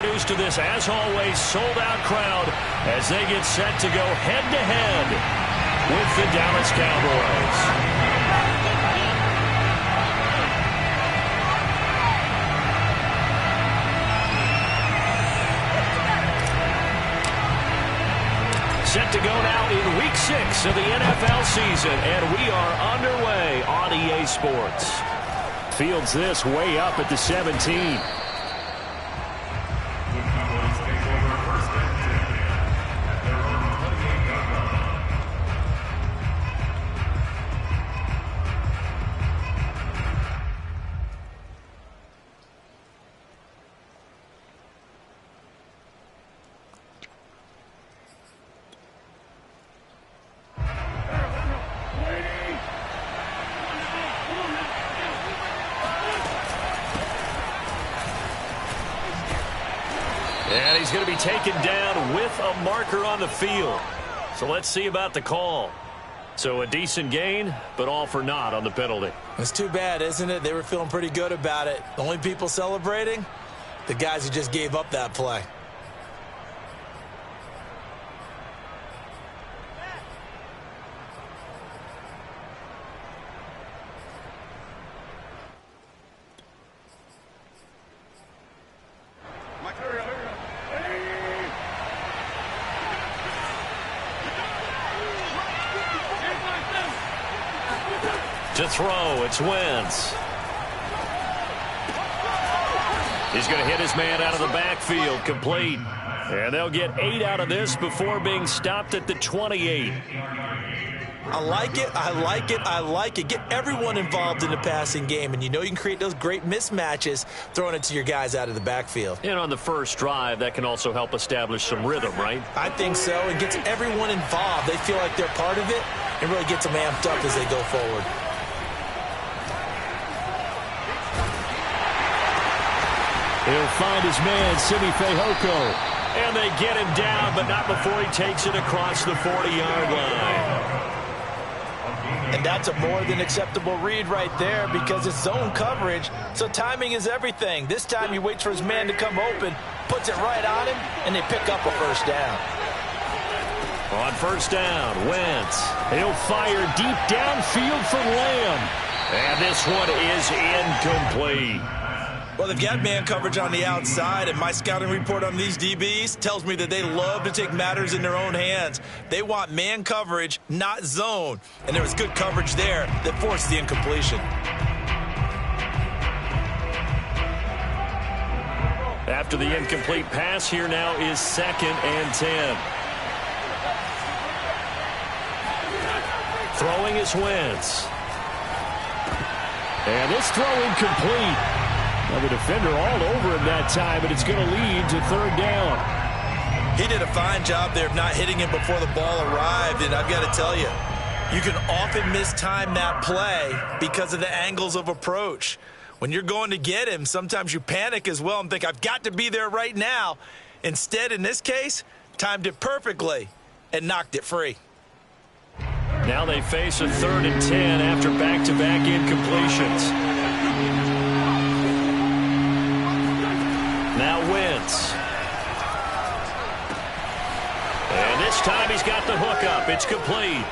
To this, as always, sold-out crowd as they get set to go head-to-head with the Dallas Cowboys. Set to go now in Week 6 of the NFL season, and we are underway on EA Sports. Fields this way up at the 17. And he's going to be taken down with a marker on the field. So let's see about the call. So a decent gain, but all for naught on the penalty. It's too bad, isn't it? They were feeling pretty good about it. The only people celebrating, the guys who just gave up that play. To throw, it's Wentz. He's going to hit his man out of the backfield, complete. And they'll get 8 out of this before being stopped at the 28. I like it, I like it, I like it. Get everyone involved in the passing game, and you know you can create those great mismatches throwing it to your guys out of the backfield. And on the first drive, that can also help establish some rhythm, right? I think so. It gets everyone involved. They feel like they're part of it, and really gets them amped up as they go forward. He'll find his man, Simi Fehoko. And they get him down, but not before he takes it across the 40-yard line. And that's a more than acceptable read right there because it's zone coverage, so timing is everything. This time he waits for his man to come open, puts it right on him, and they pick up a first down. On first down, Wentz. He'll fire deep downfield for Lamb. And this one is incomplete. Well, they've got man coverage on the outside, and my scouting report on these DBs tells me that they love to take matters in their own hands. They want man coverage, not zone. And there was good coverage there that forced the incompletion. After the incomplete pass, here now is 2nd and 10. Throwing is Wentz. And this throw incomplete. Now the defender all over him that time, but it's going to lead to 3rd down. He did a fine job there of not hitting him before the ball arrived, and I've got to tell you, you can often mistime that play because of the angles of approach. When you're going to get him, sometimes you panic as well and think, I've got to be there right now. Instead, in this case, timed it perfectly and knocked it free. Now they face a 3rd and 10 after back-to-back incompletions. Now Wentz. And this time he's got the hook up. It's complete.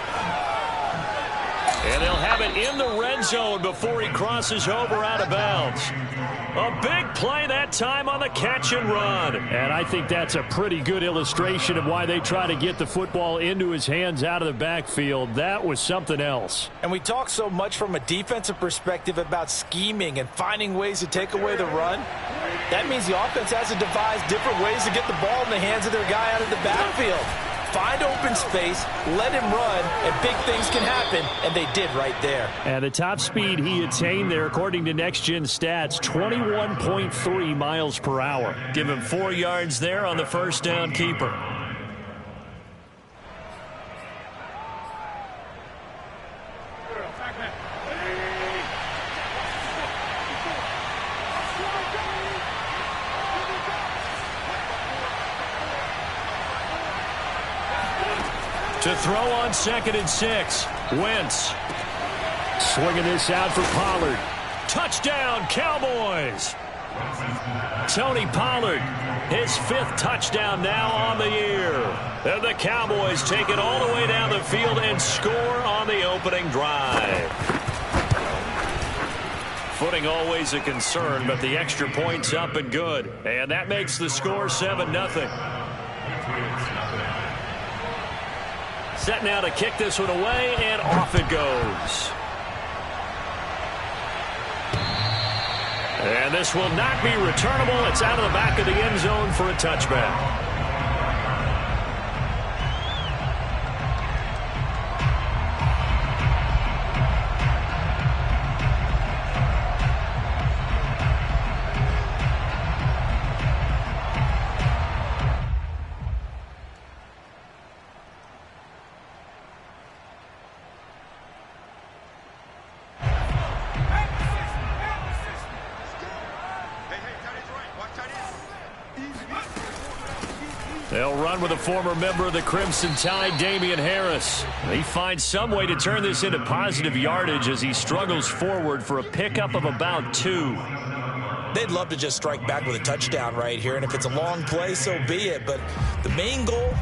And they'll have it in the red zone before he crosses over out of bounds. A big play that time on the catch and run. And I think that's a pretty good illustration of why they try to get the football into his hands out of the backfield. That was something else. And we talk so much from a defensive perspective about scheming and finding ways to take away the run. That means the offense has to devise different ways to get the ball in the hands of their guy out of the backfield. Find open space, let him run, and big things can happen, and they did right there. And the top speed he attained there, according to Next Gen Stats, 21.3 miles per hour. Give him 4 yards there on the first down keeper. To throw on 2nd and 6. Wentz. Swinging this out for Pollard. Touchdown, Cowboys. Tony Pollard, his 5th touchdown now on the year. And the Cowboys take it all the way down the field and score on the opening drive. Footing always a concern, but the extra point's up and good. And that makes the score 7-0. Set now to kick this one away, and off it goes. And this will not be returnable. It's out of the back of the end zone for a touchback. They'll run with a former member of the Crimson Tide, Damian Harris. He finds some way to turn this into positive yardage as he struggles forward for a pickup of about 2. They'd love to just strike back with a touchdown right here, and if it's a long play, so be it. But the main goal,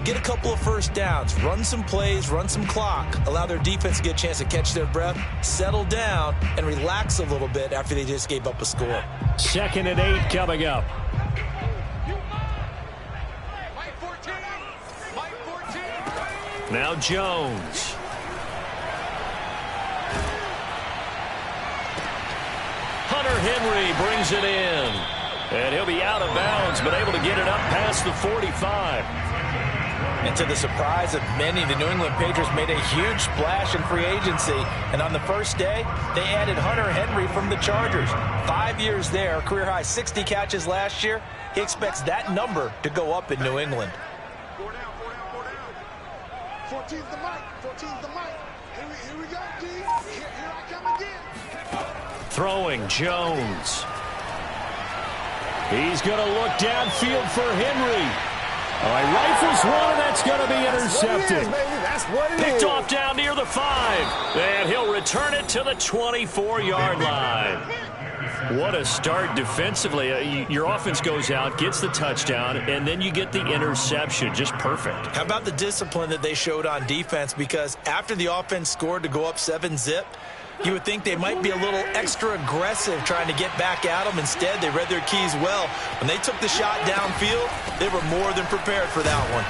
get a couple of first downs, run some plays, run some clock, allow their defense to get a chance to catch their breath, settle down, and relax a little bit after they just gave up a score. 2nd and 8 coming up. Now Jones. Hunter Henry brings it in. And he'll be out of bounds, but able to get it up past the 45. And to the surprise of many, the New England Patriots made a huge splash in free agency. And on the first day, they added Hunter Henry from the Chargers. 5 years there, career-high 60 catches last year. He expects that number to go up in New England. 14's the mic. 14's the mic. Here we go, D. Here I come again. Throwing Jones. He's going to look downfield for Henry. All right, rifles one, and that's going to be intercepted. That's what it is. Picked off down near the 5. And he'll return it to the 24-yard line. What a start defensively. Your offense goes out, gets the touchdown, and then you get the interception. Just perfect. How about the discipline that they showed on defense? Because after the offense scored to go up 7-zip, you would think they might be a little extra aggressive trying to get back at them. Instead, they read their keys well. When they took the shot downfield, they were more than prepared for that one.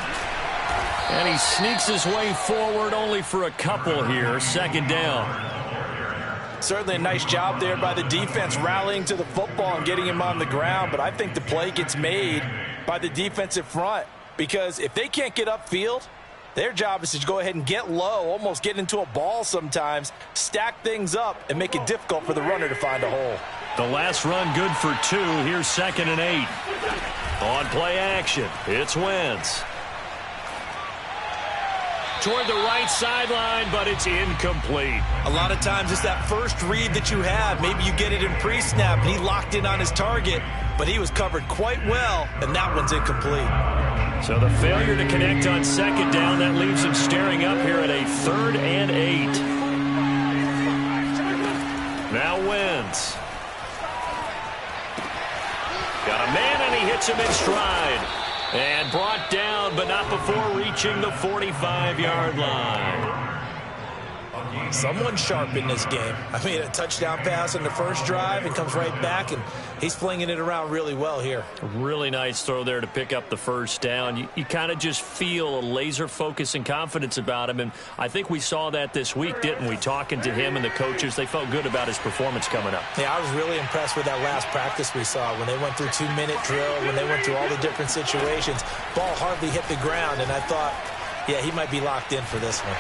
And he sneaks his way forward only for a couple here. 2nd down. Certainly a nice job there by the defense rallying to the football and getting him on the ground. But I think the play gets made by the defensive front. Because if they can't get upfield, their job is to go ahead and get low, almost get into a ball sometimes, stack things up, and make it difficult for the runner to find a hole. The last run good for 2. Here's 2nd and 8. On play action, it's Wentz. Toward the right sideline, but it's incomplete. A lot of times it's that first read that you have. Maybe you get it in pre-snap, and he locked in on his target, but he was covered quite well, and that one's incomplete. So the failure to connect on 2nd down, that leaves him staring up here at a 3rd and 8. Now Wentz. Got a man, and he hits him in stride. And brought down, but not before reaching the 45-yard line. Someone sharp in this game. I mean, a touchdown pass on the first drive and comes right back, and he's flinging it around really well here. A really nice throw there to pick up the first down. You kind of just feel a laser focus and confidence about him, and I think we saw that this week, didn't we? Talking to him and the coaches, they felt good about his performance coming up. Yeah, I was really impressed with that last practice we saw when they went through 2-minute drill, when they went through all the different situations. Ball hardly hit the ground, and I thought, yeah, he might be locked in for this one.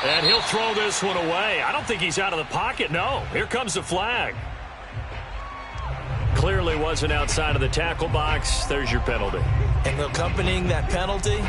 And he'll throw this one away. I don't think he's out of the pocket. No, here comes the flag. Clearly wasn't outside of the tackle box. There's your penalty. And accompanying that penalty,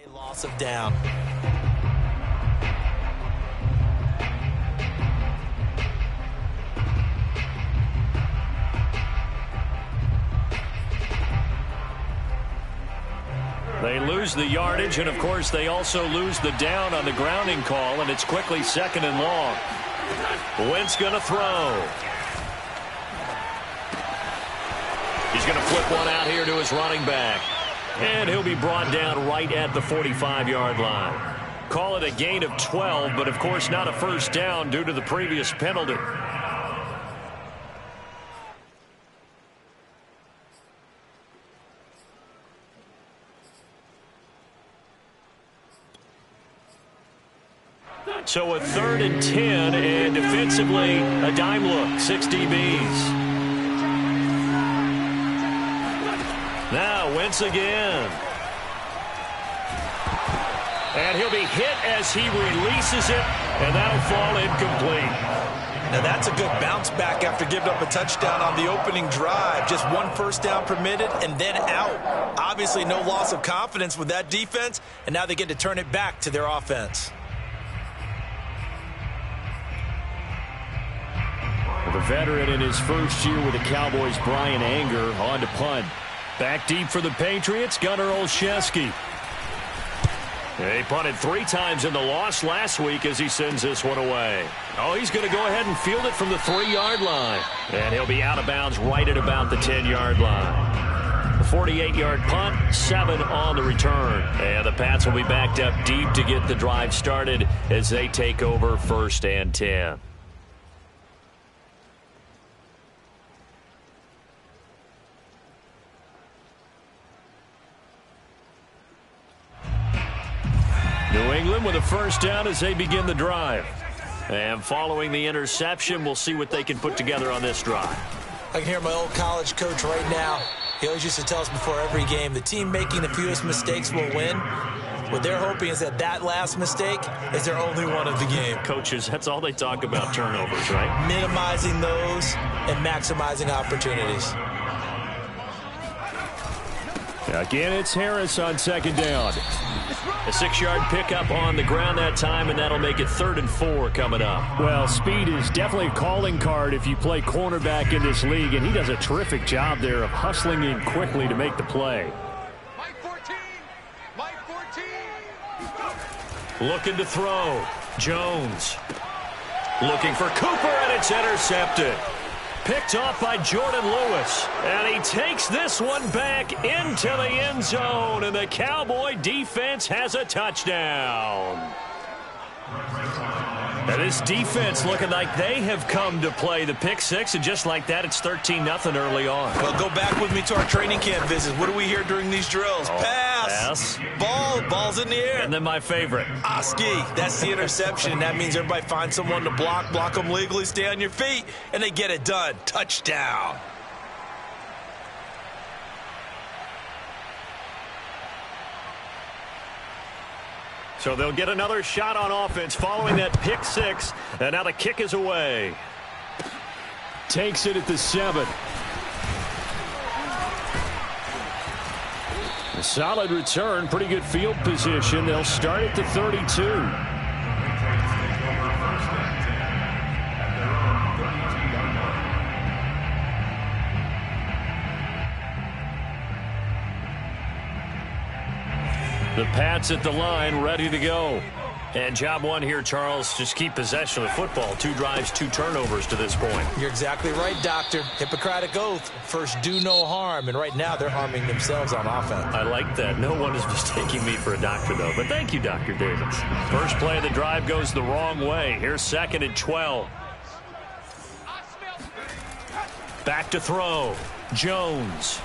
A loss of down. They lose the yardage, and of course they also lose the down on the grounding call, and it's quickly 2nd and long. Wentz going to throw. He's going to flip one out here to his running back. And he'll be brought down right at the 45-yard line. Call it a gain of 12, but of course not a first down due to the previous penalty. So a 3rd and 10, and defensively a dime look, 6 DBs. Now Wentz again. And he'll be hit as he releases it, and that'll fall incomplete. Now that's a good bounce back after giving up a touchdown on the opening drive. Just 1 first down permitted and then out. Obviously no loss of confidence with that defense, and now they get to turn it back to their offense. The veteran in his first year with the Cowboys, Brian Anger, on to punt. Back deep for the Patriots, Gunnar Olszewski. He punted 3 times in the loss last week as he sends this one away. Oh, he's going to go ahead and field it from the 3-yard line. And he'll be out of bounds right at about the 10-yard line. The 48-yard punt, 7 on the return. And the Pats will be backed up deep to get the drive started as they take over 1st and 10. New England with a first down as they begin the drive. And following the interception, we'll see what they can put together on this drive. I can hear my old college coach right now. He always used to tell us before every game, the team making the fewest mistakes will win. What they're hoping is that last mistake is their only one of the game. Coaches, that's all they talk about, turnovers, right? Minimizing those and maximizing opportunities. Again, it's Harris on 2nd down. A 6-yard pickup on the ground that time, and that'll make it 3rd and 4 coming up. Well, speed is definitely a calling card if you play cornerback in this league, and he does a terrific job there of hustling in quickly to make the play. Mike 14. Mike 14. Looking to throw. Jones. Looking for Cooper, and it's intercepted. Picked off by Jordan Lewis. And he takes this one back into the end zone. And the Cowboy defense has a touchdown. Now this defense looking like they have come to play the pick 6. And just like that, it's 13-0 early on. Well, go back with me to our training camp visits. What do we hear during these drills? Pass. Ball's in the air. And then my favorite. Oski. That's the interception. That means everybody finds someone to block them legally, stay on your feet, and they get it done. Touchdown. So they'll get another shot on offense following that pick 6. And now the kick is away. Takes it at the 7. A solid return, pretty good field position. They'll start at the 32. The Pats at the line, ready to go. And job one here, Charles, just keep possession of the football. 2 drives, 2 turnovers to this point. You're exactly right, Doctor. Hippocratic oath. First, do no harm. And right now, they're harming themselves on offense. I like that. No one is mistaking me for a doctor, though. But thank you, Dr. Davis. First play of the drive goes the wrong way. Here's 2nd and 12. Back to throw. Jones.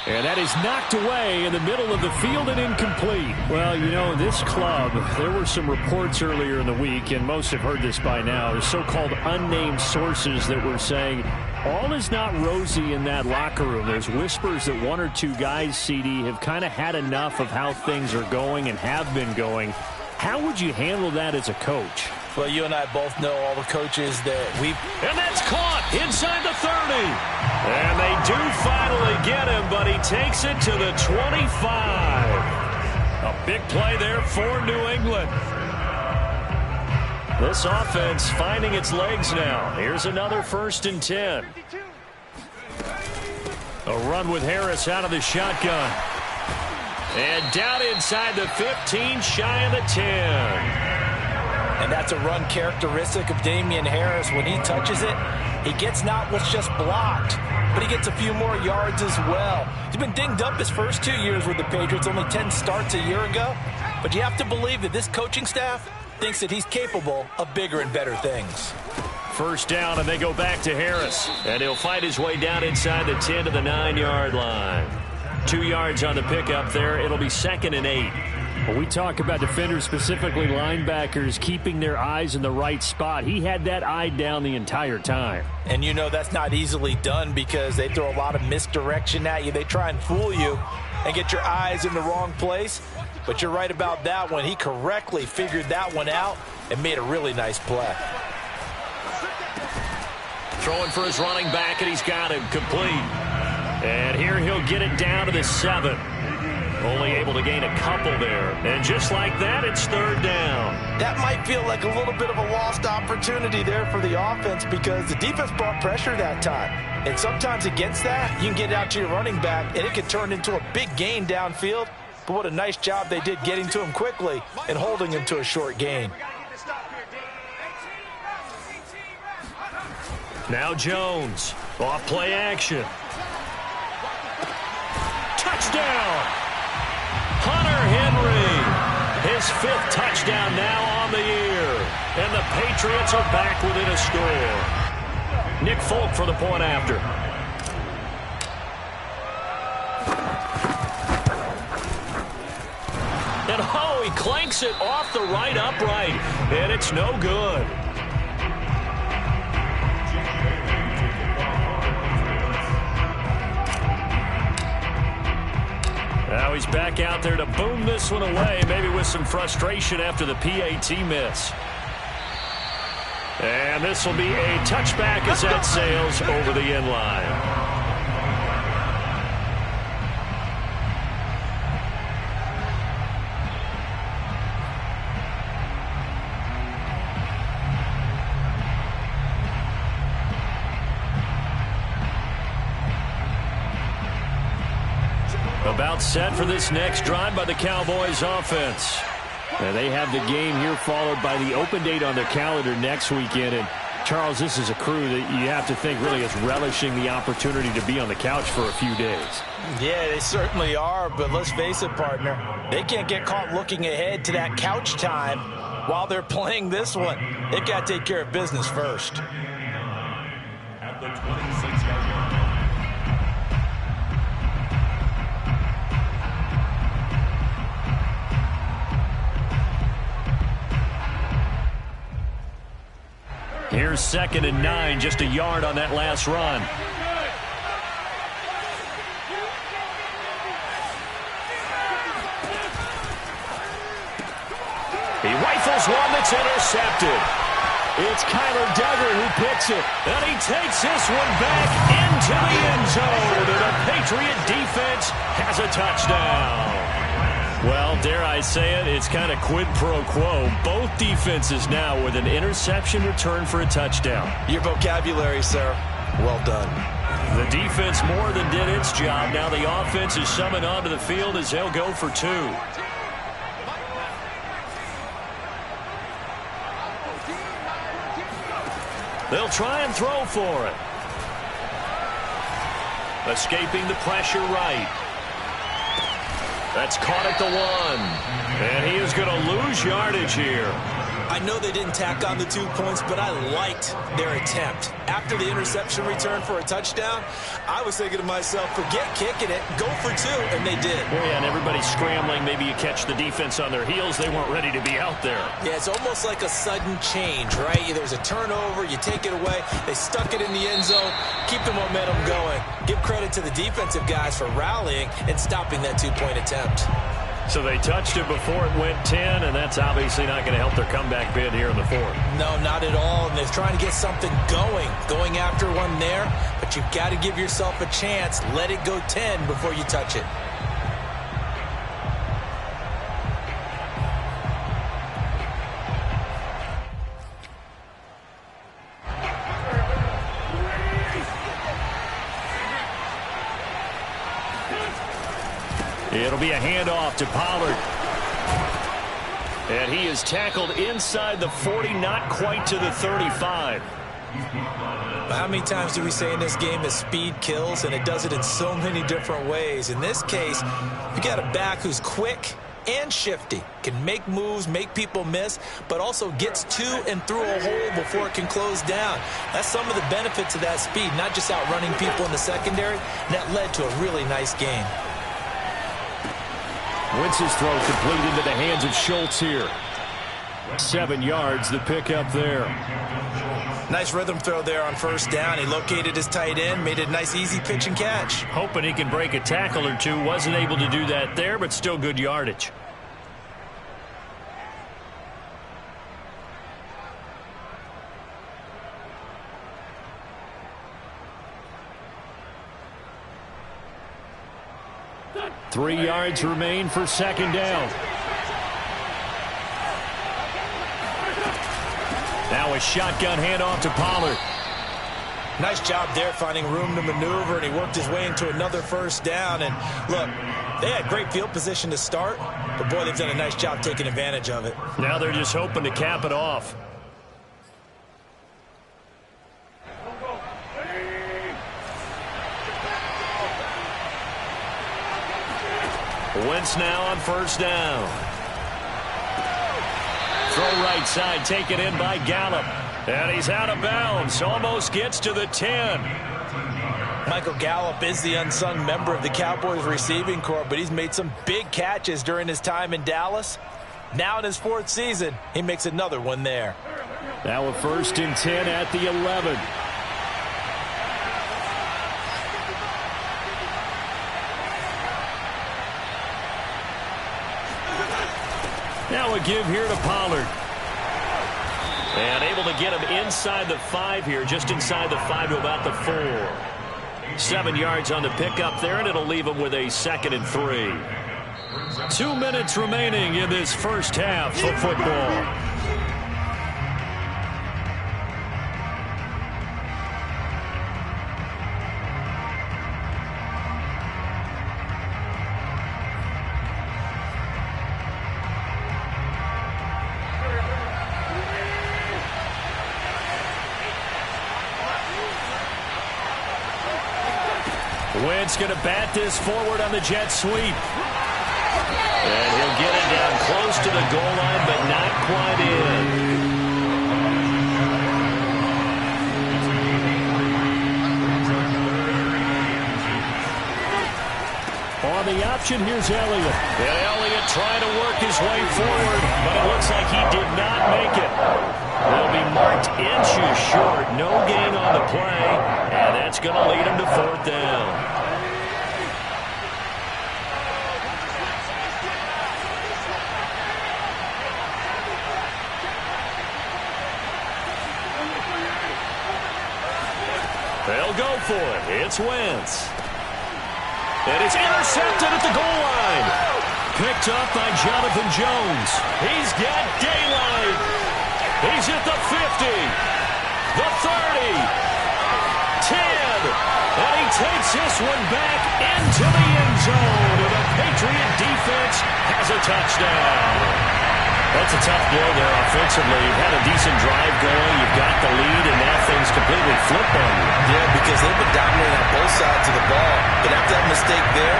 And that is knocked away in the middle of the field and incomplete. Well, you know, this club, there were some reports earlier in the week, and most have heard this by now, the so-called unnamed sources that were saying all is not rosy in that locker room. There's whispers that 1 or 2 guys, CD, have kind of had enough of how things are going and have been going. How would you handle that as a coach? Well, you and I both know all the coaches that we've... And that's caught inside the 30. And they do finally get him, but he takes it to the 25. A big play there for New England. This offense finding its legs now. Here's another 1st and 10. A run with Harris out of the shotgun. And down inside the 15, shy of the 10. And that's a run characteristic of Damian Harris. When he touches it, he gets not what's just blocked, but he gets a few more yards as well. He's been dinged up his first 2 years with the Patriots, only 10 starts a year ago. But you have to believe that this coaching staff thinks that he's capable of bigger and better things. 1st down, and they go back to Harris. And he'll fight his way down inside the 10 to the 9-yard line. 2 yards on the pickup there. It'll be 2nd and 8. When we talk about defenders, specifically linebackers, keeping their eyes in the right spot, he had that eye down the entire time. And you know that's not easily done because they throw a lot of misdirection at you. They try and fool you and get your eyes in the wrong place. But you're right about that one. He correctly figured that one out and made a really nice play. Throwing for his running back, and he's got him complete. And here he'll get it down to the 7. Only able to gain a couple there. And just like that, it's 3rd down. That might feel like a little bit of a lost opportunity there for the offense because the defense brought pressure that time. And sometimes against that, you can get out to your running back, and it can turn into a big gain downfield. But what a nice job they did getting to him quickly and holding him to a short gain. Now Jones. Off play action. Touchdown! Hunter Henry, his 5th touchdown now on the year. And the Patriots are back within a score. Nick Folk for the point after. And oh, he clanks it off the right upright. And it's no good. Now he's back out there to boom this one away, maybe with some frustration after the PAT miss. And this will be a touchback as that sails over the end line. About set for this next drive by the Cowboys offense. And they have the game here followed by the open date on their calendar next weekend. And Charles, this is a crew that you have to think really is relishing the opportunity to be on the couch for a few days. Yeah, they certainly are, but let's face it, partner. They can't get caught looking ahead to that couch time while they're playing this one. They've got to take care of business first. At the 26-yard line. Here's 2nd and 9, just a yard on that last run. He rifles one that's intercepted. It's Kyler Duggar who picks it, and he takes this one back into the end zone, and the Patriot defense has a touchdown. Well, dare I say it, it's kind of quid pro quo. Both defenses now with an interception return for a touchdown. Your vocabulary, sir. Well done. The defense more than did its job. Now the offense is summoned onto the field as they'll go for 2. They'll try and throw for it. Escaping the pressure right. That's caught at the 1. And he is going to lose yardage here. I know they didn't tack on the 2 points, but I liked their attempt. After the interception return for a touchdown, I was thinking to myself, forget kicking it, go for 2, and they did. Oh, yeah, and everybody's scrambling. Maybe you catch the defense on their heels. They weren't ready to be out there. Yeah, it's almost like a sudden change, right? There's a turnover, you take it away, they stuck it in the end zone, keep the momentum going. Give credit to the defensive guys for rallying and stopping that 2-point attempt. So they touched it before it went 10, and that's obviously not going to help their comeback bid here in the fourth. No, not at all. And they're trying to get something going after one there. But you've got to give yourself a chance. Let it go 10 before you touch it. It'll be a handoff to Pollard. And he is tackled inside the 40, not quite to the 35. How many times do we say in this game that speed kills, and it does it in so many different ways? In this case, you got a back who's quick and shifty, can make moves, make people miss, but also gets to and through a hole before it can close down. That's some of the benefits of that speed, not just outrunning people in the secondary. That led to a really nice game. Wentz's throw complete into the hands of Schultz here. 7 yards, the pickup there. Nice rhythm throw there on first down. He located his tight end, made it a nice easy pitch and catch. Hoping he can break a tackle or two. Wasn't able to do that there, but still good yardage. Three yards remain for second down. Now a shotgun handoff to Pollard. Nice job there finding room to maneuver, and he worked his way into another first down. And look, they had great field position to start, but boy, they've done a nice job taking advantage of it. Now they're just hoping to cap it off. Wentz now on first down. Throw right side, taken in by Gallup. And he's out of bounds. Almost gets to the 10. Michael Gallup is the unsung member of the Cowboys receiving corps, but he's made some big catches during his time in Dallas. Now in his 4th season, he makes another one there. Now a 1st and 10 at the 11. Now a give here to Pollard. And able to get him inside the 5 here, just inside the 5 to about the 4. 7 yards on the pickup there, and it'll leave him with a 2nd and 3. 2 minutes remaining in this first half of football. Wentz going to bat this forward on the jet sweep. And he'll get it down close to the goal line, but not quite in. On the option, here's Elliott. And Elliott trying to work his way forward, but it looks like he did not make it. They'll be marked inches short. No gain on the play, and that's going to lead him to 4th down. They'll go for it. It's Wentz. And it's intercepted at the goal line. Picked up by Jonathan Jones. He's got daylight. He's at the 50, the 30, 10, and he takes this one back into the end zone. And the Patriot defense has a touchdown. That's a tough blow there offensively. You've had a decent drive going. You've got the lead, and now things completely flip on you. Yeah, because they've been dominating on both sides of the ball. But after that mistake there,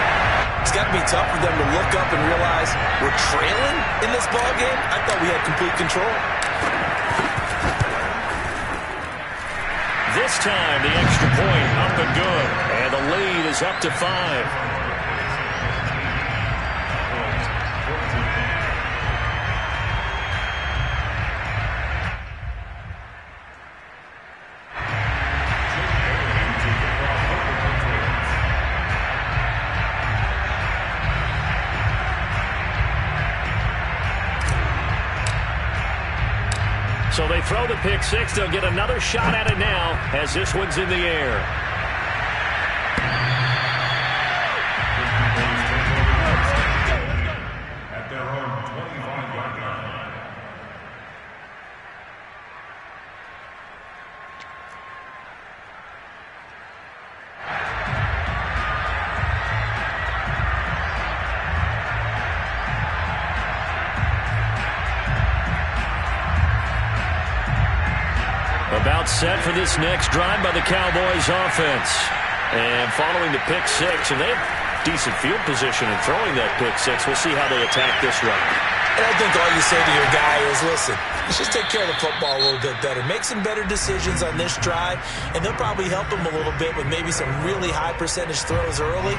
it's got to be tough for them to look up and realize we're trailing in this ball game. I thought we had complete control. This time, the extra point up and good. And the lead is up to 5. So they throw the pick six. They'll get another shot at it now as this one's in the air. At their own 25-yard line. About set for this next drive by the Cowboys offense. And following the pick six, and they have decent field position in throwing that pick six. We'll see how they attack this drive. And I think all you say to your guy is, listen, let's just take care of the football a little bit better. Make some better decisions on this drive, and they'll probably help him a little bit with maybe some really high percentage throws early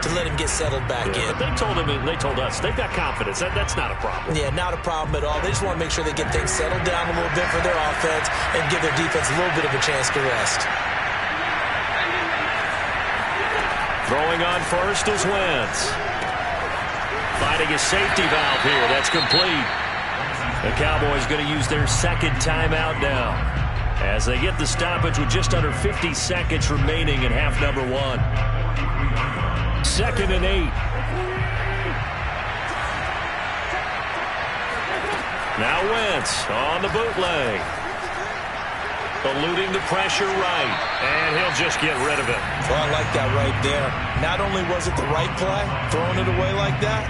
to let him get settled back in. But they told us they've got confidence. That's not a problem. Yeah, not a problem at all. They just want to make sure they get things settled down a little bit for their offense and give their defense a little bit of a chance to rest. Throwing on first is Wentz. Finding a safety valve here. That's complete. The Cowboys going to use their second timeout now as they get the stoppage with just under 50 seconds remaining in half number one. 2nd and 8. Now Wentz on the bootleg. Eluding the pressure right. And he'll just get rid of it. Well, I like that right there. Not only was it the right play, throwing it away like that,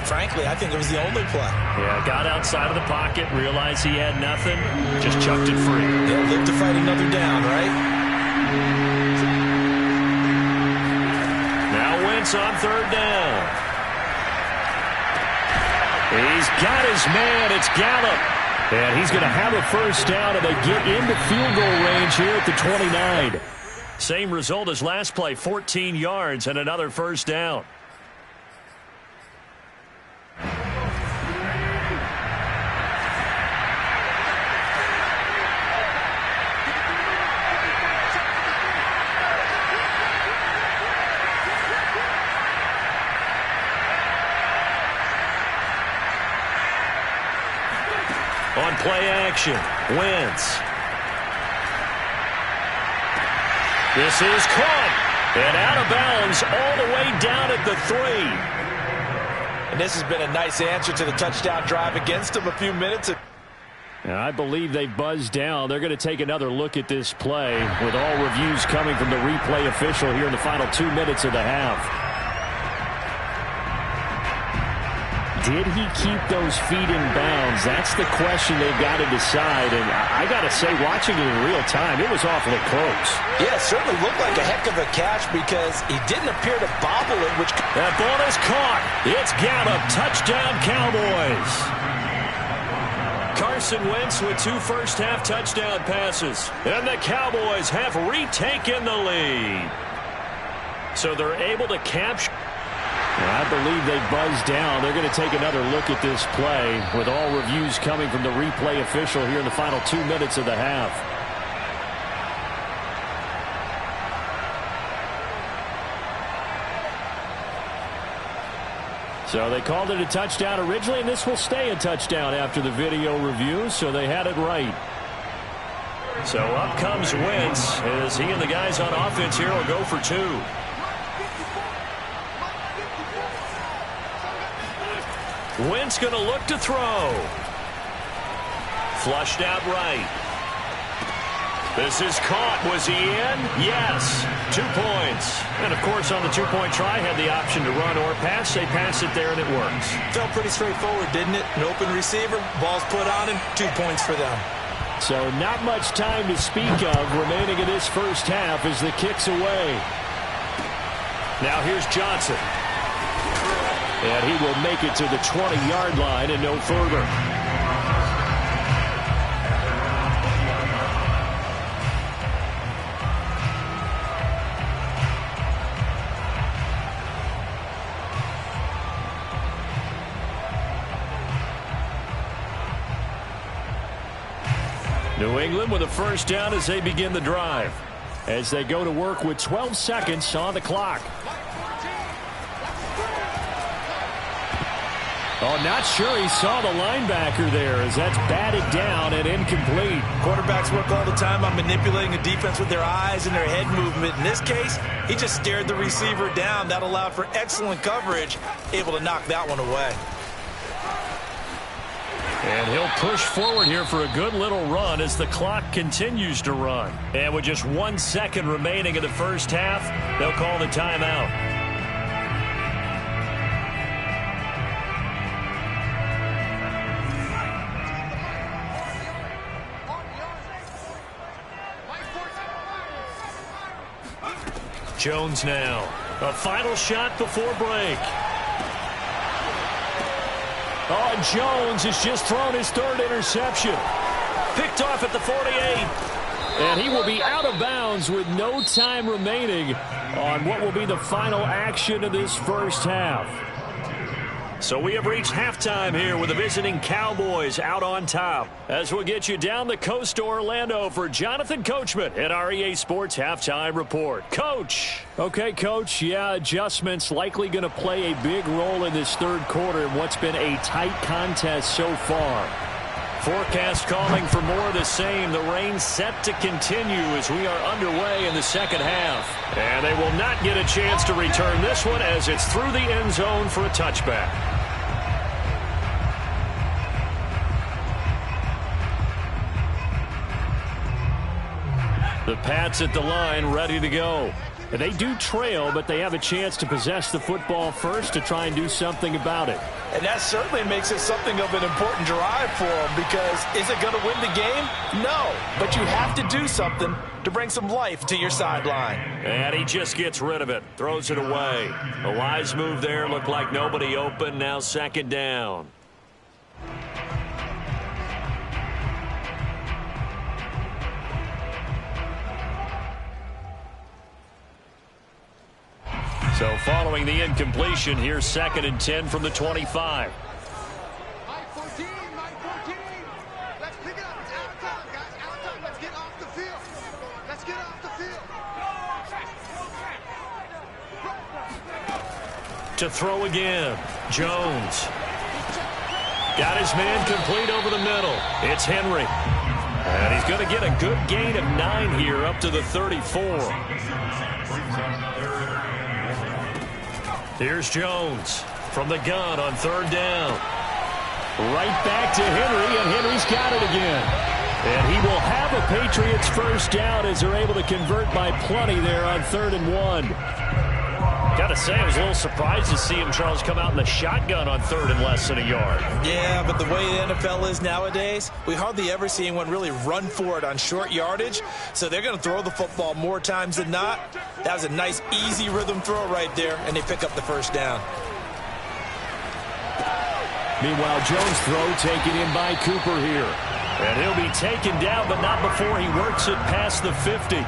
frankly, I think it was the only play. Yeah, got outside of the pocket, realized he had nothing, just chucked it free. They'll live to fight another down, right? Now Wentz on 3rd down. He's got his man. It's Gallup. And he's going to have a first down, and they get into field goal range here at the 29. Same result as last play, 14 yards and another first down. On play action, Wentz. This is caught and out of bounds all the way down at the 3. And this has been a nice answer to the touchdown drive against them a few minutes ago. I believe they buzzed down. They're going to take another look at this play with all reviews coming from the replay official here in the final 2 minutes of the half. Did he keep those feet in bounds? That's the question they've got to decide. And I got to say, watching it in real time, it was awfully close. Yeah, it certainly looked like a heck of a catch because he didn't appear to bobble it. That ball is caught. It's Gallup. Touchdown, Cowboys. Carson Wentz with 2 first-half touchdown passes. And the Cowboys have retaken the lead. So they're able to capture. I believe they buzzed down. They're going to take another look at this play with all reviews coming from the replay official here in the final 2 minutes of the half. So they called it a touchdown originally, and this will stay a touchdown after the video review, so they had it right. So up comes Wentz as he and the guys on offense here will go for 2. Wentz going to look to throw. Flushed out right. This is caught. Was he in? Yes. 2 points. And, of course, on the 2-point try, had the option to run or pass. They pass it there, and it works. Felt pretty straightforward, didn't it? An open receiver, ball's put on him, 2 points for them. So not much time to speak of remaining in this first half as the kick's away. Now here's Johnson. And he will make it to the 20-yard line and no further. New England with a first down as they begin the drive. As they go to work with 12 seconds on the clock. Oh, not sure he saw the linebacker there as that's batted down and incomplete. Quarterbacks work all the time on manipulating a defense with their eyes and their head movement. In this case, he just stared the receiver down. That allowed for excellent coverage, able to knock that one away. And he'll push forward here for a good little run as the clock continues to run. And with just 1 second remaining in the first half, they'll call the timeout. Jones now. A final shot before break. Oh, and Jones has just thrown his third interception. Picked off at the 48. And he will be out of bounds with no time remaining on what will be the final action of this first half. So we have reached halftime here with the visiting Cowboys out on top. As we'll get you down the coast to Orlando for Jonathan Coachman at our EA Sports Halftime Report. Coach. Okay, Coach. Yeah, adjustments likely going to play a big role in this third quarter in what's been a tight contest so far. Forecast calling for more of the same. The rain set to continue as we are underway in the second half. And they will not get a chance to return this one as it's through the end zone for a touchback. The Pats at the line ready to go. They do trail, but they have a chance to possess the football first to try and do something about it. And that certainly makes it something of an important drive for them, because is it going to win the game? No, but you have to do something to bring some life to your sideline. And he just gets rid of it, throws it away. A wise move there, looked like nobody open, now second down. So following the incompletion, here's 2nd and 10 from the 25. Mike 14, Mike 14. Let's pick it up. It's out of time, guys. Out of time. Let's get off the field. Let's get off the field. To throw again, Jones. Got his man complete over the middle. It's Henry. And he's going to get a good gain of 9 here up to the 34. Here's Jones from the gun on 3rd down. Right back to Henry, and Henry's got it again. And he will have a Patriots first down as they're able to convert by plenty there on 3rd and 1. Gotta say, I was a little surprised to see him, Charles, come out in the shotgun on 3rd and less than a yard. Yeah, but the way the NFL is nowadays, we hardly ever see anyone really run for it on short yardage. So they're going to throw the football more times than not. That was a nice, easy rhythm throw right there, and they pick up the first down. Meanwhile, Jones' throw taken in by Cooper here. And he'll be taken down, but not before he works it past the 50.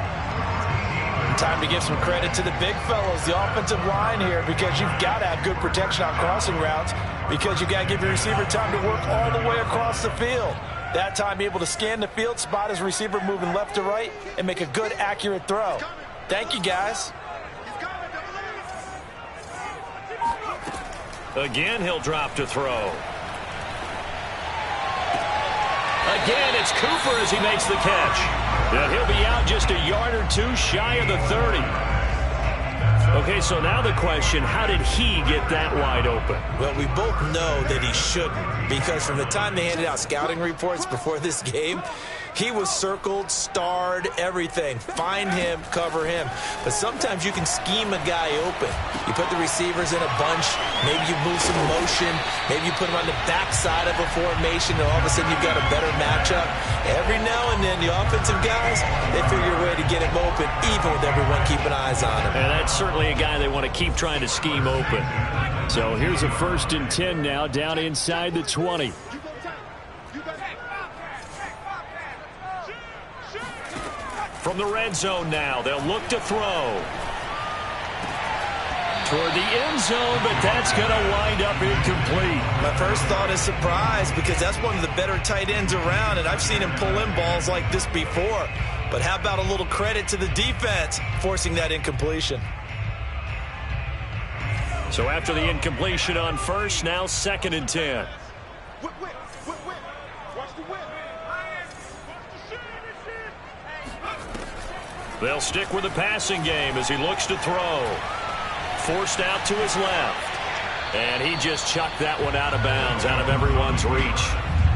Time to give some credit to the big fellows, the offensive line here, because you've got to have good protection on crossing routes, because you've got to give your receiver time to work all the way across the field. That time, be able to scan the field, spot his receiver moving left to right, and make a good, accurate throw. Thank you, guys. Again, he'll drop to throw. Again, it's Cooper as he makes the catch. And he'll be out just a yard or two shy of the 30. Okay, so now the question, how did he get that wide open? Well, we both know that he shouldn't, because from the time they handed out scouting reports before this game, he was circled, starred, everything. Find him, cover him. But sometimes you can scheme a guy open. You put the receivers in a bunch. Maybe you move some motion. Maybe you put them on the backside of a formation, and all of a sudden you've got a better matchup. Every now and then, the offensive guys, they figure a way to get him open, even with everyone keeping eyes on him. And that's certainly a guy they want to keep trying to scheme open. So here's a 1st and 10 now, down inside the 20. From the red zone now, they'll look to throw. Toward the end zone, but that's going to wind up incomplete. My first thought is surprise, because that's one of the better tight ends around, and I've seen him pull in balls like this before. But how about a little credit to the defense forcing that incompletion? So after the incompletion on first, now 2nd and 10. Whip. Watch the whip. They'll stick with the passing game as he looks to throw. Forced out to his left. And he just chucked that one out of bounds, out of everyone's reach.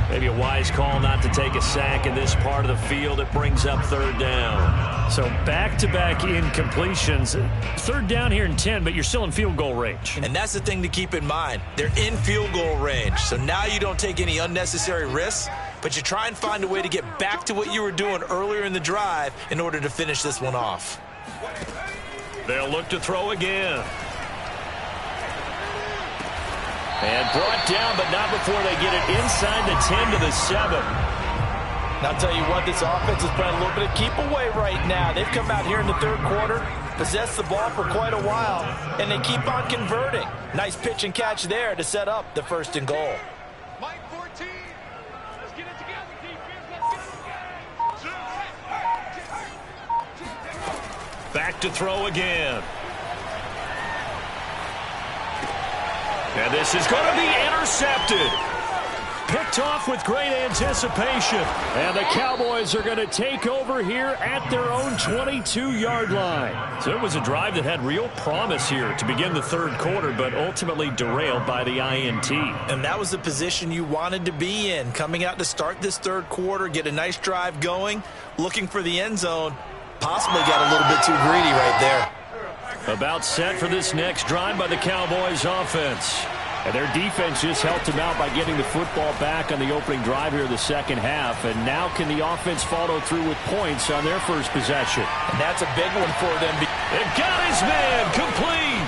Maybe a wise call not to take a sack in this part of the field. It brings up 3rd down. So back-to-back incompletions. 3rd down here in 10, but you're still in field goal range. And that's the thing to keep in mind. They're in field goal range. So now you don't take any unnecessary risks, but you try and find a way to get back to what you were doing earlier in the drive in order to finish this one off. They'll look to throw again. And brought down, but not before they get it inside the 10 to the 7. And I'll tell you what, this offense is playing a little bit of keep away right now. They've come out here in the 3rd quarter, possessed the ball for quite a while, and they keep on converting. Nice pitch and catch there to set up the 1st and goal. Mike 14. Let's get it together, defense. Let's get it together. Back to throw again. And this is going to be intercepted. Picked off with great anticipation. And the Cowboys are going to take over here at their own 22-yard line. So it was a drive that had real promise here to begin the 3rd quarter, but ultimately derailed by the INT. And that was the position you wanted to be in. Coming out to start this 3rd quarter, get a nice drive going, looking for the end zone. Possibly got a little bit too greedy right there. About set for this next drive by the Cowboys offense. And their defense just helped them out by getting the football back on the opening drive here in the 2nd half. And now can the offense follow through with points on their first possession? And that's a big one for them. It got his man complete.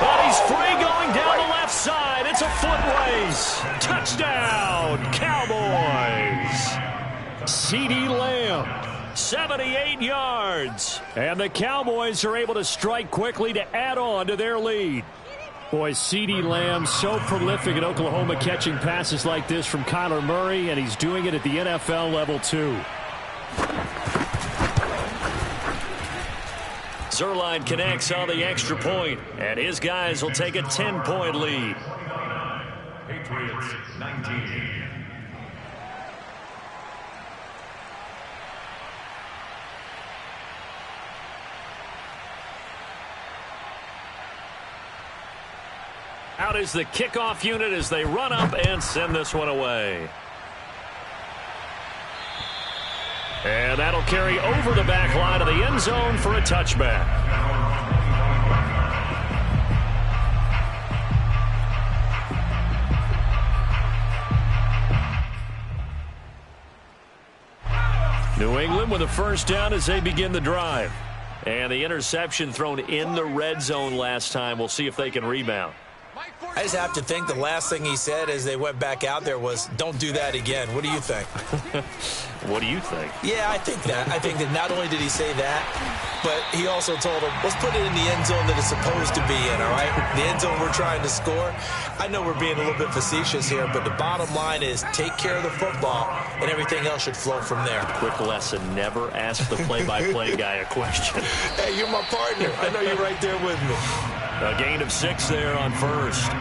But he's free going down the left side. It's a foot race. Touchdown, Cowboys. CeeDee Lamb. 78 yards. And the Cowboys are able to strike quickly to add on to their lead. Boy, CeeDee Lamb so prolific at Oklahoma catching passes like this from Kyler Murray, and he's doing it at the NFL level too. Zerline connects on the extra point, and his guys will take a 10-point lead. Patriots 19. Out is the kickoff unit as they run up and send this one away. And that'll carry over the back line of the end zone for a touchback. New England with a 1st down as they begin the drive. And the interception thrown in the red zone last time. We'll see if they can rebound. I just have to think the last thing he said as they went back out there was, don't do that again. What do you think? What do you think? Yeah, I think that. I think that not only did he say that, but he also told him, let's put it in the end zone that it's supposed to be in, all right? The end zone we're trying to score. I know we're being a little bit facetious here, but the bottom line is take care of the football, and everything else should flow from there. Quick lesson, never ask the play-by-play guy a question. Hey, you're my partner. I know you're right there with me. A gain of 6 there on 1st.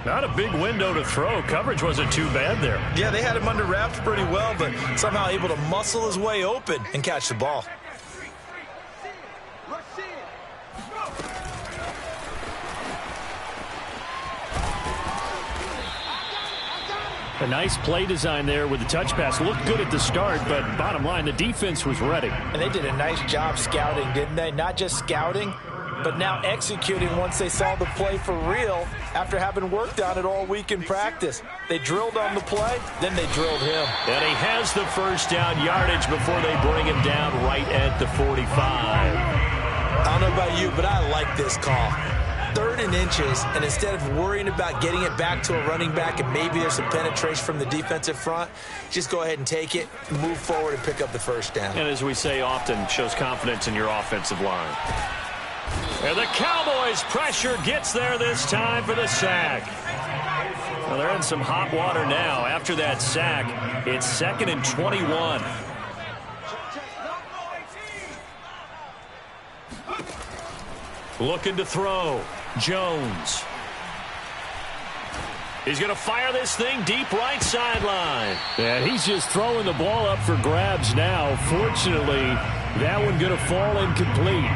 Not a big window to throw. Coverage wasn't too bad there. Yeah, they had him under wraps pretty well, but somehow able to muscle his way open and catch the ball. A nice play design there with the touch pass. Looked good at the start, but bottom line, the defense was ready. And they did a nice job scouting, didn't they? Not just scouting, but now executing once they saw the play for real after having worked on it all week in practice. They drilled on the play, then they drilled him. And he has the 1st down yardage before they bring him down right at the 45. I don't know about you, but I like this call. 3rd and inches, and instead of worrying about getting it back to a running back and maybe there's some penetration from the defensive front, just go ahead and take it, move forward, and pick up the 1st down. And as we say often, shows confidence in your offensive line. And the Cowboys' pressure gets there this time for the sack. Well, they're in some hot water now. After that sack, it's 2nd and 21. Looking to throw. Jones. He's going to fire this thing deep right sideline. And he's just throwing the ball up for grabs now. Fortunately, that one going to fall incomplete.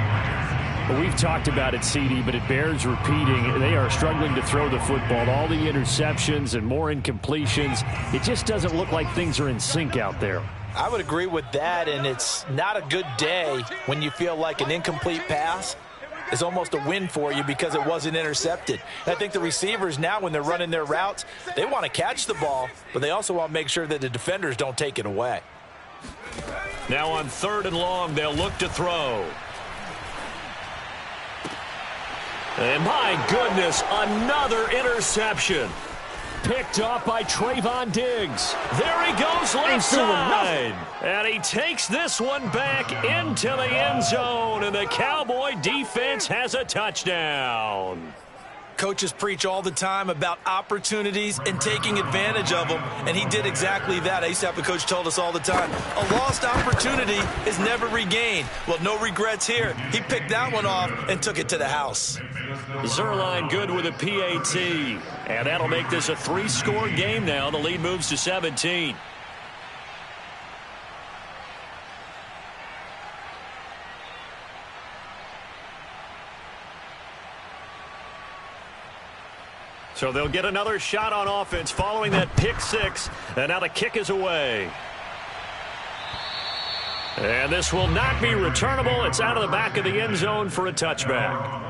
We've talked about it, CD, but it bears repeating. They are struggling to throw the football. All the interceptions and more incompletions. It just doesn't look like things are in sync out there. I would agree with that, and it's not a good day when you feel like an incomplete pass is almost a win for you because it wasn't intercepted. And I think the receivers now, when they're running their routes, they want to catch the ball, but they also want to make sure that the defenders don't take it away. Now on 3rd and long, they'll look to throw. And my goodness, another interception. Picked off by Trayvon Diggs. There he goes left side. And he takes this one back into the end zone. And the Cowboy defense has a touchdown. Coaches preach all the time about opportunities and taking advantage of them, and he did exactly that. I used to have a coach told us all the time, a lost opportunity is never regained. Well, no regrets here. He picked that one off and took it to the house. Zerline good with a PAT. And that'll make this a 3-score game now. The lead moves to 17. So they'll get another shot on offense following that pick 6. And now the kick is away. And this will not be returnable. It's out of the back of the end zone for a touchback.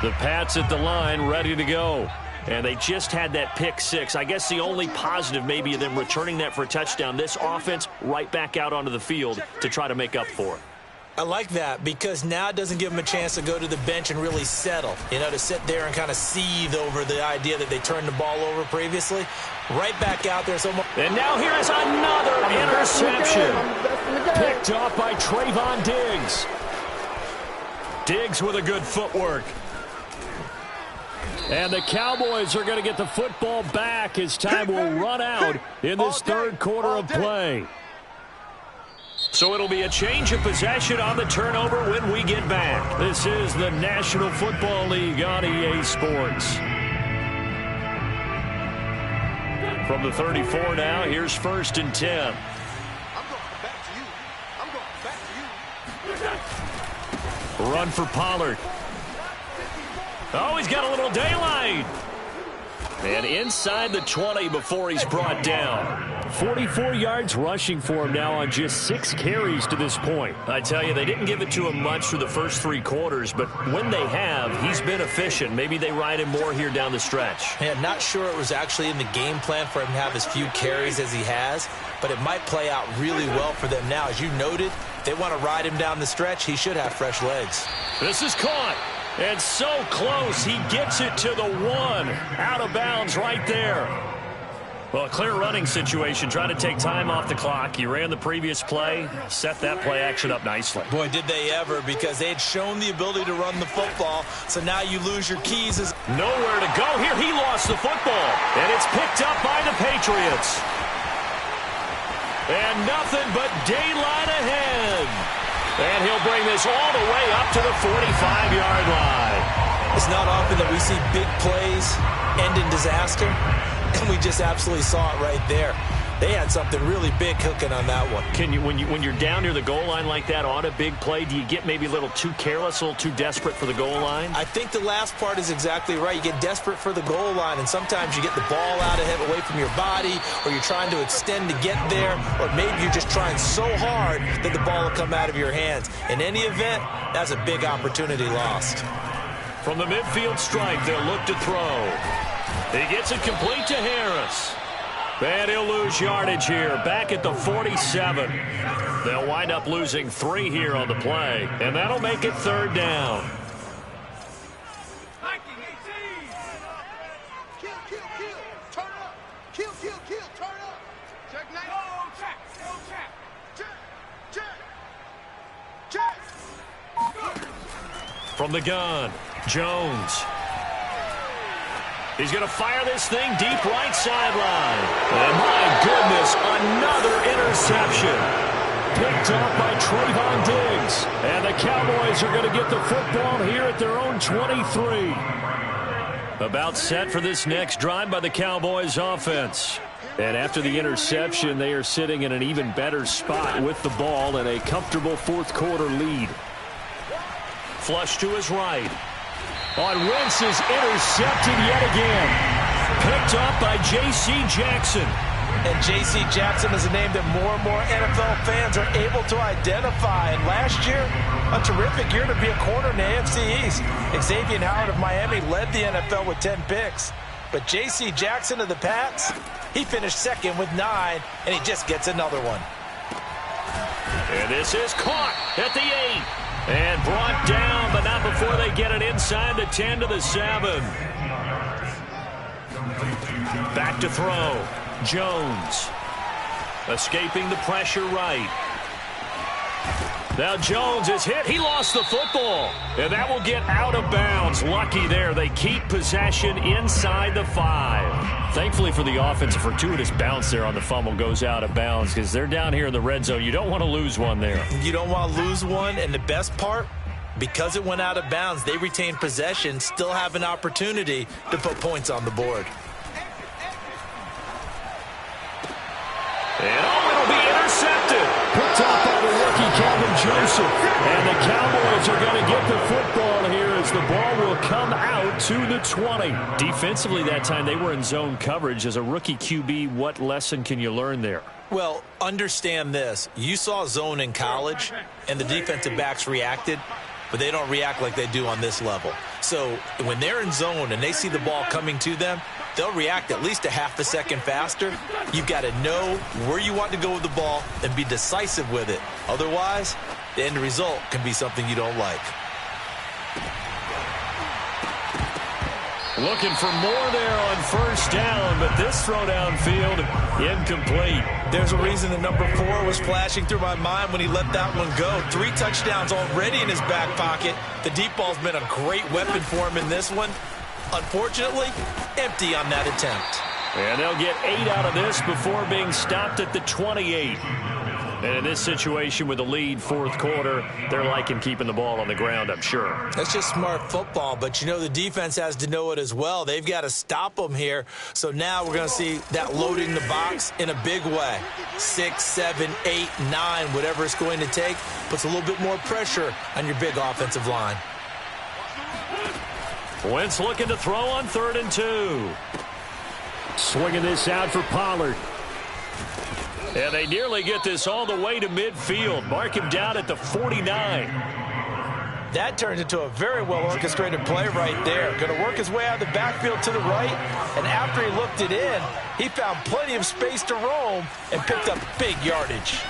The Pats at the line ready to go. And they just had that pick 6. I guess the only positive maybe of them returning that for a touchdown. This offense right back out onto the field to try to make up for it. I like that because now it doesn't give them a chance to go to the bench and really settle, to sit there and kind of seethe over the idea that they turned the ball over previously. Right back out there. And now here is another interception. Picked off by Trayvon Diggs. Diggs with a good footwork. And the Cowboys are going to get the football back as time will run out in this 3rd quarter of play. So it'll be a change of possession on the turnover when we get back. This is the National Football League on EA Sports. From the 34 now, here's 1st and 10. I'm going back to you. I'm going back to you. Run for Pollard. Oh, he's got a little daylight. And inside the 20 before he's brought down. 44 yards rushing for him now on just 6 carries to this point. I tell you, they didn't give it to him much through the first 3 quarters, but when they have, he's been efficient. Maybe they ride him more here down the stretch. Yeah, not sure it was actually in the game plan for him to have as few carries as he has, but it might play out really well for them now. As you noted, if they want to ride him down the stretch, he should have fresh legs. This is caught. And so close, he gets it to the 1. Out of bounds right there. Well, a clear running situation. Trying to take time off the clock. He ran the previous play, set that play action up nicely. Boy, did they ever, because they had shown the ability to run the football, so now you lose your keys. Nowhere to go here. He lost the football, and it's picked up by the Patriots. And nothing but daylight ahead. And he'll bring this all the way up to the 45-yard line. It's not often that we see big plays end in disaster, and we just absolutely saw it right there. They had something really big cooking on that one. Can you, when you're down near the goal line like that on a big play, do you get maybe a little too careless, a little too desperate for the goal line? I think the last part is exactly right. You get desperate for the goal line, and sometimes you get the ball out ahead, away from your body, or you're trying to extend to get there, or maybe you're just trying so hard that the ball will come out of your hands. In any event, that's a big opportunity lost. From the midfield stripe, they'll look to throw. He gets it complete to Harris. And he'll lose yardage here, back at the 47. They'll wind up losing 3 here on the play, and that'll make it 3rd down. Kill, kill, kill. Turn up. Kill, kill, kill. Turn up. Check 9. Go, check. Check. From the gun, Jones. He's going to fire this thing deep right sideline. And my goodness, another interception. picked up by Trayvon Diggs. And the Cowboys are going to get the football here at their own 23. About set for this next drive by the Cowboys offense. And after the interception, they are sitting in an even better spot with the ball and a comfortable fourth quarter lead. Flush to his right. On Wentz is intercepted yet again. Picked up by J.C. Jackson. And J.C. Jackson is a name that more and more NFL fans are able to identify. And last year, a terrific year to be a corner in the AFC East. Xavier Howard of Miami led the NFL with 10 picks. But J.C. Jackson of the Pats, he finished second with 9, and he just gets another one. And this is caught at the 8. And brought down, but not before they get it inside the 10 to the 7. Back to throw. Jones. Escaping the pressure right. Now Jones is hit. He lost the football. And that will get out of bounds. Lucky there. They keep possession inside the 5. Thankfully for the offense, a fortuitous bounce there on the fumble goes out of bounds because they're down here in the red zone. You don't want to lose one there. You don't want to lose one. And the best part, because it went out of bounds, they retained possession, still have an opportunity to put points on the board. And it'll be intercepted. Picked up by the rookie Calvin Joseph. And the Cowboys are going to get the football here as the ball will come out to the 20. Defensively that time they were in zone coverage. As a rookie QB, what lesson can you learn there? Well, understand this. You saw zone in college, and the defensive backs reacted, but they don't react like they do on this level. So when they're in zone and they see the ball coming to them, they'll react at least a half a second faster. You've got to know where you want to go with the ball and be decisive with it. Otherwise, the end result can be something you don't like. Looking for more there on first down, but this throw downfield incomplete. There's a reason the number 4 was flashing through my mind when he let that one go. 3 touchdowns already in his back pocket. The deep ball's been a great weapon for him in this one. Unfortunately, empty on that attempt. And they'll get 8 out of this before being stopped at the 28. And in this situation with the lead fourth quarter, they're liking keeping the ball on the ground, I'm sure. That's just smart football, but you know the defense has to know it as well. They've got to stop them here. So now we're going to see that loading the box in a big way. 6, 7, 8, 9, whatever it's going to take, puts a little bit more pressure on your big offensive line. Wentz looking to throw on 3rd and 2. Swinging this out for Pollard. And they nearly get this all the way to midfield. Mark him down at the 49. That turns into a very well-orchestrated play right there. Going to work his way out of the backfield to the right, and after he looked it in, he found plenty of space to roam and picked up big yardage.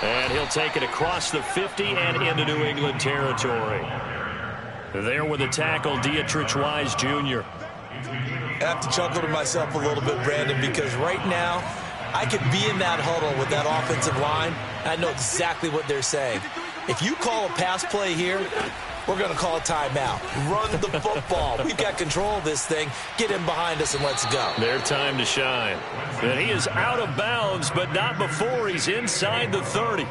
And he'll take it across the 50 and into New England territory. There with the tackle, Dietrich Wise Jr. I have to chuckle to myself a little bit, Brandon, because right now I could be in that huddle with that offensive line, and I know exactly what they're saying. If you call a pass play here, we're going to call a timeout. Run the football. We've got control of this thing. Get in behind us and let's go. Their time to shine. And he is out of bounds, but not before he's inside the 30.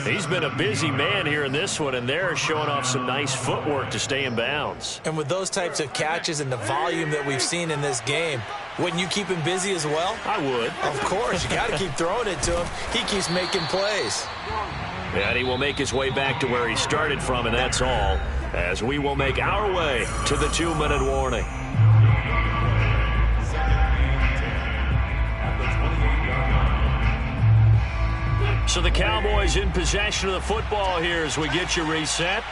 He's been a busy man here in this one, and they're showing off some nice footwork to stay in bounds. And with those types of catches and the volume that we've seen in this game, wouldn't you keep him busy as well? I would. Of course. You got to keep throwing it to him. He keeps making plays. And he will make his way back to where he started from, and that's all, as we will make our way to the 2-minute warning. So the Cowboys in possession of the football here as we get you reset.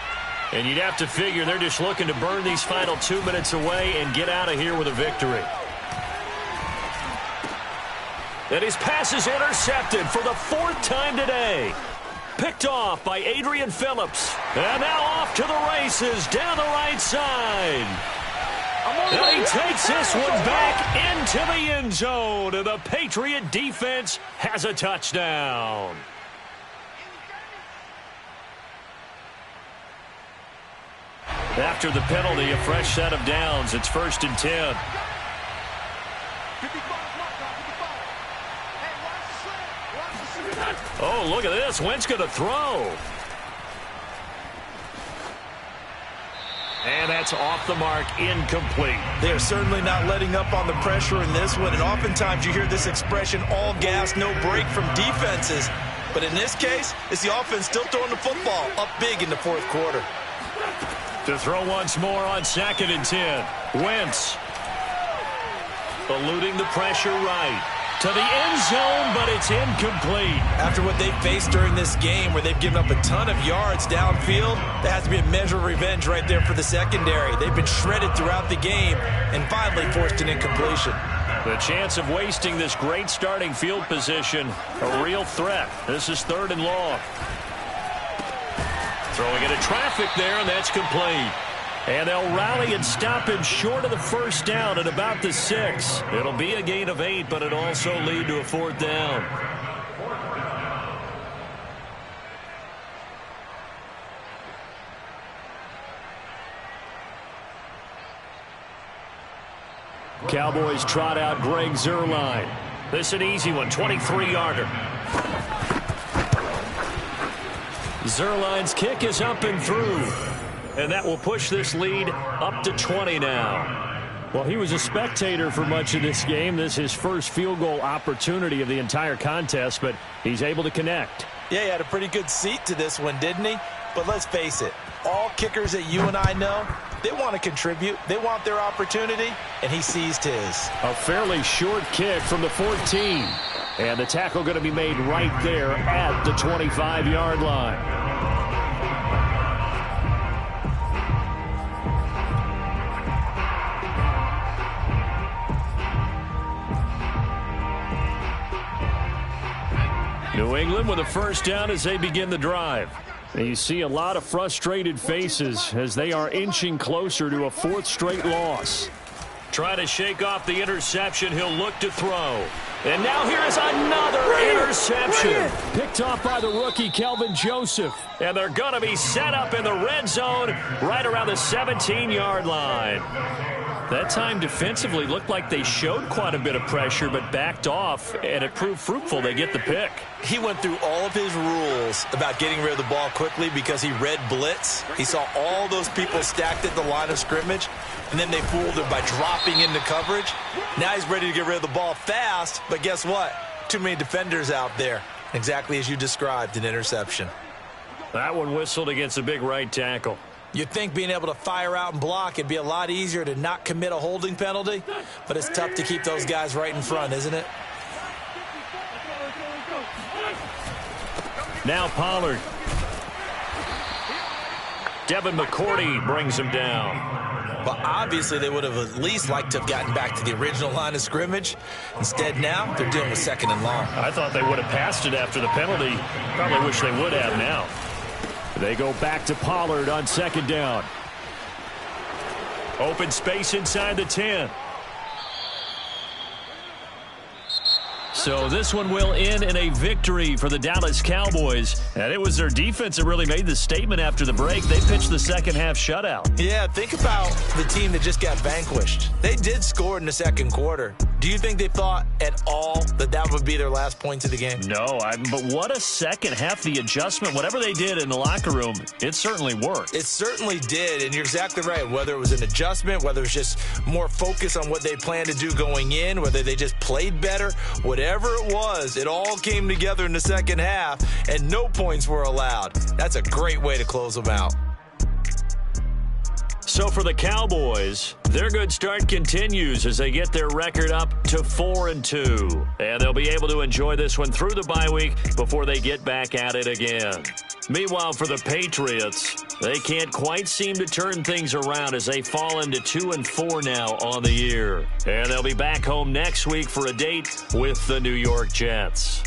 And you'd have to figure they're just looking to burn these final 2 minutes away and get out of here with a victory. And his pass is intercepted for the 4th time today. Picked off by Adrian Phillips. And now off to the races down the right side. And he takes this one back into the end zone. And the Patriot defense has a touchdown. After the penalty, a fresh set of downs. It's 1st and 10. Oh, look at this. Wentz going to throw. And that's off the mark, incomplete. They're certainly not letting up on the pressure in this one, and oftentimes you hear this expression, all gas, no break from defenses. But in this case, it's the offense still throwing the football up big in the fourth quarter. To throw once more on 2nd and 10. Wentz eluding the pressure right. To the end zone, but it's incomplete. After what they faced during this game where they've given up a ton of yards downfield, there has to be a measure of revenge right there for the secondary. They've been shredded throughout the game and finally forced an incompletion. The chance of wasting this great starting field position, a real threat. This is 3rd and long. Throwing into traffic there, and that's complete. And they'll rally and stop him short of the first down at about the 6. It'll be a gain of 8, but it also lead to a 4th down. Cowboys trot out Greg Zuerlein. This is an easy one, 23-yarder. Zuerlein's kick is up and through. And that will push this lead up to 20 now. Well, he was a spectator for much of this game. This is his first field goal opportunity of the entire contest, but he's able to connect. Yeah, he had a pretty good seat to this one, didn't he? But let's face it, all kickers that you and I know, they want to contribute. They want their opportunity, and he seized his. A fairly short kick from the 14. And the tackle going to be made right there at the 25-yard line. New England with a first down as they begin the drive. And you see a lot of frustrated faces as they are inching closer to a 4th straight loss. Trying to shake off the interception. He'll look to throw. And now here is another interception. Picked off by the rookie, Kelvin Joseph. And they're going to be set up in the red zone right around the 17-yard line. That time defensively looked like they showed quite a bit of pressure but backed off, and it proved fruitful. They get the pick. He went through all of his rules about getting rid of the ball quickly because he read blitz. He saw all those people stacked at the line of scrimmage, and then they fooled him by dropping into coverage. Now he's ready to get rid of the ball fast, but guess what? Too many defenders out there. Exactly as you described, an interception. That one whistled against a big right tackle. You'd think being able to fire out and block it'd be a lot easier to not commit a holding penalty, but it's tough to keep those guys right in front, isn't it? Now Pollard. Devin McCourty brings him down. But obviously they would have at least liked to have gotten back to the original line of scrimmage. Instead now they're dealing with 2nd and long. I thought they would have passed it after the penalty. Probably wish they would have now. They go back to Pollard on 2nd down. Open space inside the 10. So this one will end in a victory for the Dallas Cowboys. And it was their defense that really made the statement after the break. They pitched the second half shutout. Yeah, think about the team that just got vanquished. They did score in the 2nd quarter. Do you think they thought at all that that would be their last points of the game? No, but what a second half. The adjustment, whatever they did in the locker room, it certainly worked. It certainly did, and you're exactly right. Whether it was an adjustment, whether it was just more focus on what they planned to do going in, whether they just played better, whatever it was, it all came together in the second half, and no points were allowed. That's a great way to close them out. So for the Cowboys, their good start continues as they get their record up to 4-2. And they'll be able to enjoy this one through the bye week before they get back at it again. Meanwhile, for the Patriots, they can't quite seem to turn things around as they fall into 2-4 now on the year. And they'll be back home next week for a date with the New York Jets.